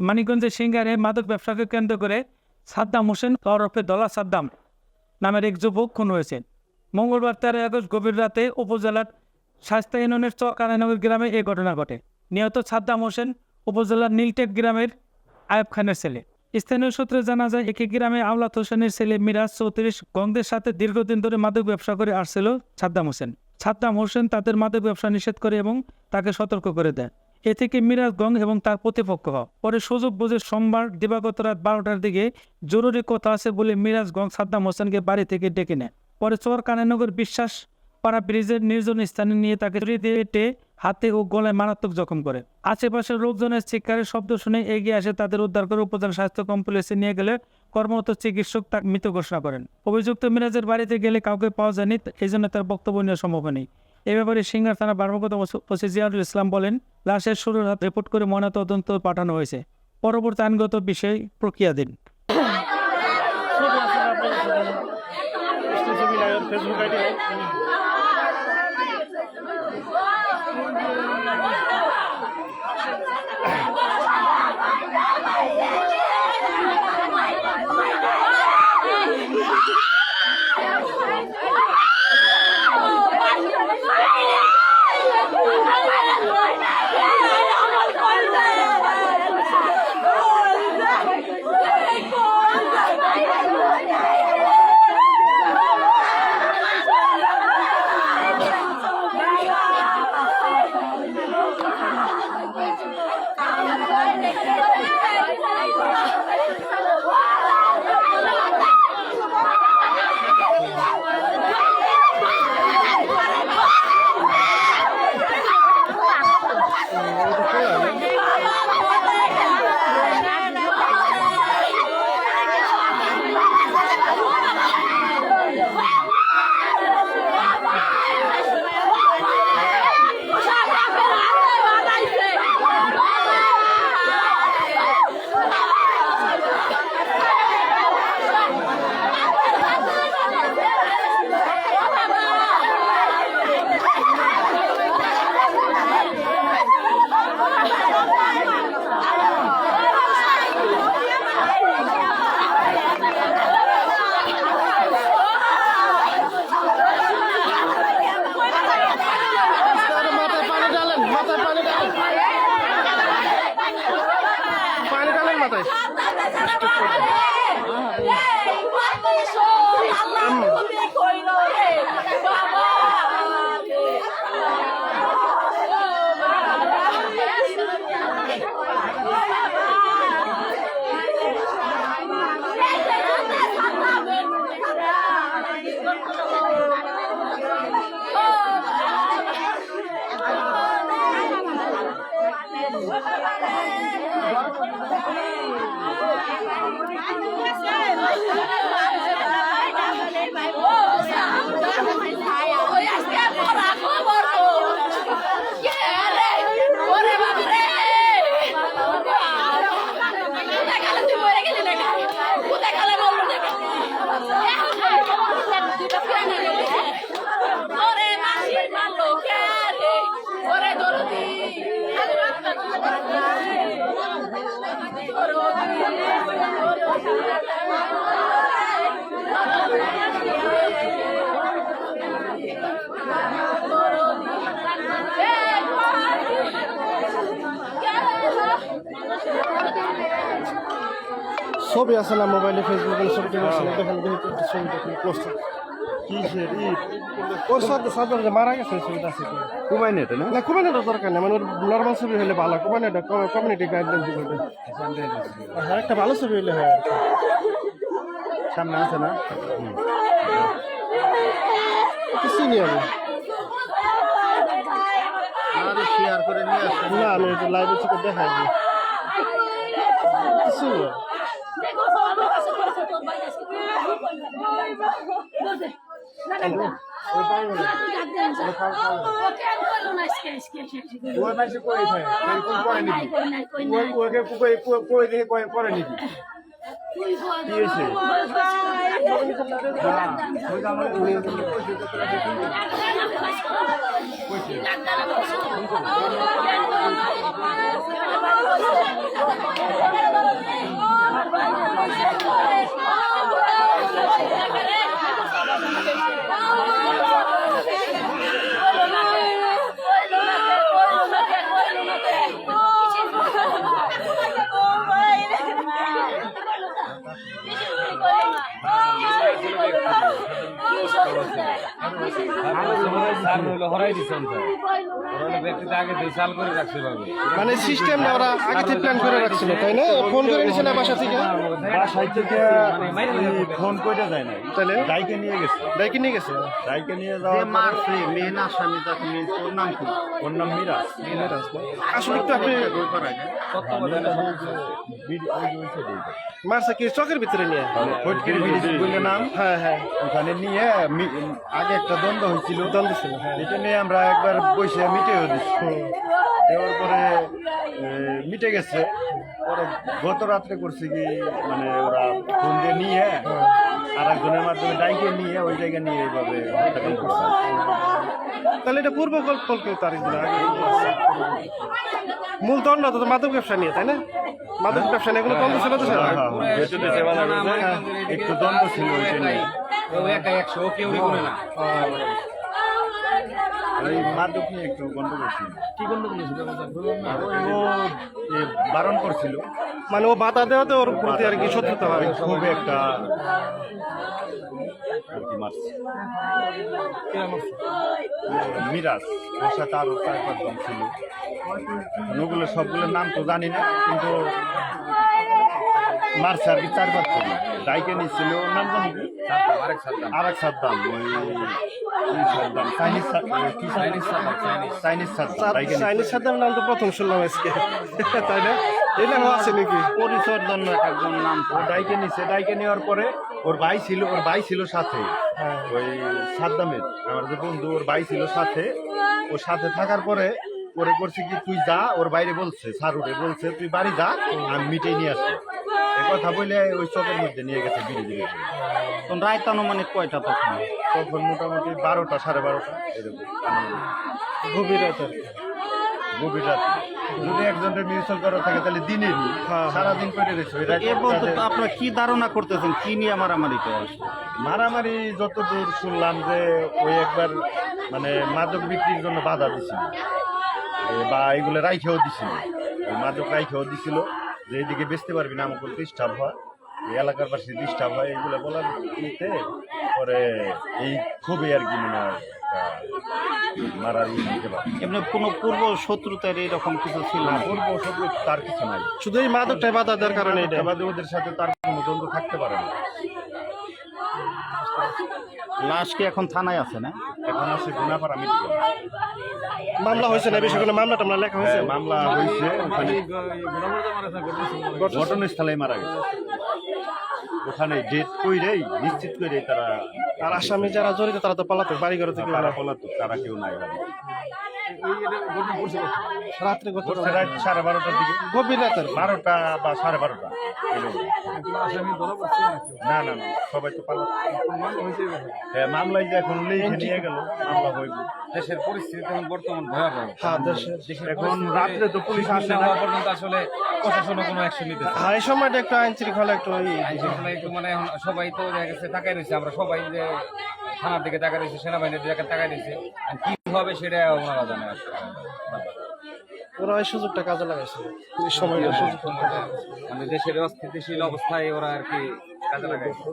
মানিকগঞ্জের সিঙ্গারে মাদক ব্যবসাকে কেন্দ্র করে সাদ্দাম হোসেন ওরফে দলা সাদ্দাম নামের এক যুবক খুন হয়েছে। মঙ্গলবার 13 আগস্ট গভীর রাতে উপজেলার শায়েস্তা ইউনিয়নের চরকানানগর গ্রামে এই ঘটনা ঘটে। নিহত সাদ্দাম হোসেন উপজেলার নীলটেক গ্রামের আয়ব খানের ছেলে। স্থানীয় সূত্রে জানা যায়, একই গ্রামে আওলাদ হোসেনের ছেলে মিরাজ 34 গঙ্গদের সাথে দীর্ঘদিন ধরে মাদক ব্যবসা করে আসছিল সাদ্দাম হোসেন। সাদ্দাম হোসেন তাদের মাদক ব্যবসা নিষেধ করে এবং তাকে সতর্ক করে দেয়। এ থেকে মিরাজ গং এবং তার প্রতিপক্ষ হওয়া। পরে সুযোগ বুঝে সোমবার দিবাগত রাত 12টার দিকে জরুরি কথা আছে বলে মিরাজ গং সাদ্দাম হোসেনকে বাড়ি থেকে ডেকে নেয়। পরে চরকানানগর বিশ্বাস পাড়া ব্রিজের নির্জন স্থানে নিয়ে তাকে ছুরি দিয়ে কেটে হাতে ও গলায় মারাত্মক জখম করে। আশেপাশের লোকজনের চিৎকারের শব্দ শুনে এগিয়ে আসে তাদের উদ্ধার করে উপজেলা স্বাস্থ্য কমপ্লেক্সে নিয়ে গেলে কর্মরত চিকিৎসক তাকে মৃত ঘোষণা করেন। অভিযুক্ত মিরাজের বাড়িতে গেলে কাউকে পাওয়া যায়নি, এই জন্য তার বক্তব্য নেওয়া সম্ভব নেই। এ ব্যাপারে সিঙ্গার থানা কর্মকর্তা ওসি জিয়াউল ইসলাম বলেন, লাশের শুরুর হাত রিপোর্ট করে ময়নাতদন্ত পাঠানো হয়েছে। পরবর্তী আইনগত বিষয় প্রক্রিয়াধীন। ছবি আছে না মোবাইলে, ফেসবুকে ছবি দেখেন, ছবি দেখেন পোস্ট কিসের ওর সাথে মারা গেছে ছবিটা আছে কুমাইনেটা না কুমাইনেটা দরকার নেই, মানে নর্মাল ছবি হলে ভালো। কুমাইনেটা কমিউনিটি গাইডলাইন দিবে, একটা ভালো ছবি হলে হয়। সামনে আছে না কিছু নিয়ে আমি শেয়ার করে নিয়ে আসছি না, আমি লাইভে থেকে দেখাই কিছু নিয়ে কি মানে সিস্টেম ওরা আগে থেকে প্ল্যান করে রাখছিল তাই না? ফোন করে নিছে না বাসা থেকে? বাসায় থেকে ফোন করে যায় না, তাহলে ডাইকে নিয়ে গেছে। ডাইকে নিয়ে গেছে। ডাইকে নিয়ে যাওয়ার পরে মেন আসামি তাকে ওর নাম কি? ওর নাম মিরাজ। আসলে একটু আপনি মারছে কি চকের ভিতরে নিয়ে? ফটকির ব্রিজ বলে নাম। হ্যাঁ হ্যাঁ, ওখানে নিয়ে আগে একটা দ্বন্দ্ব হয়েছিল, দ্বন্দ্ব ছিল। হ্যাঁ, এটা নিয়ে আমরা একবার বসে মিটেও দিচ্ছি। দেওয়ার পরে মিটে গেছে। পরে গত রাত্রে করছে কি মানে ওরা ফোন দিয়ে নিয়ে আর একজনের মাধ্যমে ডাইকে নিয়ে ওই জায়গায় নিয়ে এইভাবে হত্যাকাণ্ড করছে। তাহলে এটা পূর্ব কল্পেও তার এগুলো আগে মূল দ্বন্দ্ব তো মাদক ব্যবসা নিয়ে, তাই না? মাদক ব্যবসা নিয়ে এগুলো দ্বন্দ্ব ছিল তো স্যার? একটু দ্বন্দ্ব ছিল ওইটা নিয়ে। এই মাদক নিয়ে একটু গন্ডগোল ছিল। কি গন্ডগোল হয়েছিল? ও বারণ করছিল, মানে ও বাধা দেওয়াতে ওর প্রতি আর কি শত্রুতা হয়। খুব একটা আর কি মারছে। মিরাজ, ওর সাথে আরো 4-5 জন ছিল। ওগুলো সবগুলোর নাম তো জানি না, কিন্তু মারছে আর কি 4-5 জন। ডাইকে নিচ্ছিল, ওর নাম জানি কি? আরেক সাদ্দাম, ওই সাদ্দাম চাইনিজ সাদ্দাম, ডাইকে নিচ্ছিল। চাইনিজ সাদ্দাম নাম তো প্রথম শুনলাম আজকে, তাই না? এই নাম আছে নাকি? পরিচয়ের জন্য একজন নাম ও ডাইকে নিচ্ছে। ডাইকে নেওয়ার পরে ওর ভাই ছিল সাথে, ওই সাদ্দামের আমার যে বন্ধু, ওর ভাই ছিল সাথে। ওর সাথে থাকার পরে ওরে করছে কি তুই যা, ওর বাইরে বলছে সারুরে বলছে তুই বাড়ি যা, আমি মিটে নিয়ে আসি। এই কথা বলে ওই চকের মধ্যে নিয়ে গেছে ধীরে ধীরে। তখন রাত আনুমানিক কয়টা তখন? তখন মোটামুটি 12টা 12:30 এরকম। গভীর রাত আর কি। গভীর রাতে যদি একজনের মিউচুয়াল করা থাকে তাহলে দিনেরই সারাদিন করে রয়েছে। এ বলতে তো আপনারা কি ধারণা করতেছেন কি নিয়ে মারামারিটা আসলে? মারামারি যতদূর শুনলাম যে ওই একবার মানে মাদক বিক্রির জন্য বাধা দিছিল, বা এগুলো রাইখেও দিছিল, ওই মাদক রাইখেও দিছিল যে এইদিকে বেচতে পারবি না, আমাকে ডিস্টার্ব হয়, এই এলাকার পাশে ডিস্টার্ব হয়, এইগুলো বলার নিতে পরে এই খুবই আর কি মানে মারার দিতে পারে। এমনি কোনো পূর্ব শত্রুতার এরকম কিছু ছিল না? পূর্ব শত্রু তার কিছু নাই, শুধু এই মাদকটাই বাধা দেওয়ার কারণে এটা। এবারে ওদের সাথে তার কোনো দ্বন্দ্ব থাকতে পারে না। লাশ কি এখন থানায় আছে না? এখন আছে গুনাপাড়া মেডিকেল। মামলা হয়েছে না? বেশি কোনো মামলা টামলা লেখা হয়েছে? মামলা হয়েছে, ওখানে ঘটনাস্থলে মারা গেছে। ওখানে ডেট কইরেই নিশ্চিত করে তারা, আর আসামি যারা জড়িত তারা তো পালাতো, বাড়ি ঘর থেকে তারা পলাতক, তারা কেউ নাই বাড়ি। রাত্রে গত রাত 12:30টার দিকে, গভীর রাতের 12টা বা 12:30 না না না, সবাই তো পালাত। হ্যাঁ, মামলায় যে এখন লিখে নিয়ে গেল, মামলা হইব। দেশের পরিস্থিতি এখন বর্তমান ভয়াবহ। হ্যাঁ দেশে এখন রাত্রে তো পুলিশ আসে না। পর্যন্ত আসলে প্রশাসনও কোনো অ্যাকশন নিতে চায় না। হ্যাঁ, এই সময়টা একটু আইন শৃঙ্খলা একটু আইন শৃঙ্খলা একটু মানে এখন সবাই তো দেখা গেছে তাকায় রয়েছে, আমরা সবাই যে থানার দিকে তাকায় রয়েছে, সেনাবাহিনীর দিকে তাকায় রয়েছে, আর কি হবে সেটা ওনারা জানে আসলে। ওরা এই সুযোগটা কাজে লাগাইছে, এই সময়টা সুযোগ। মানে দেশের অস্থিতিশীল অবস্থায় ওরা আর কি কাজে লাগাইছে।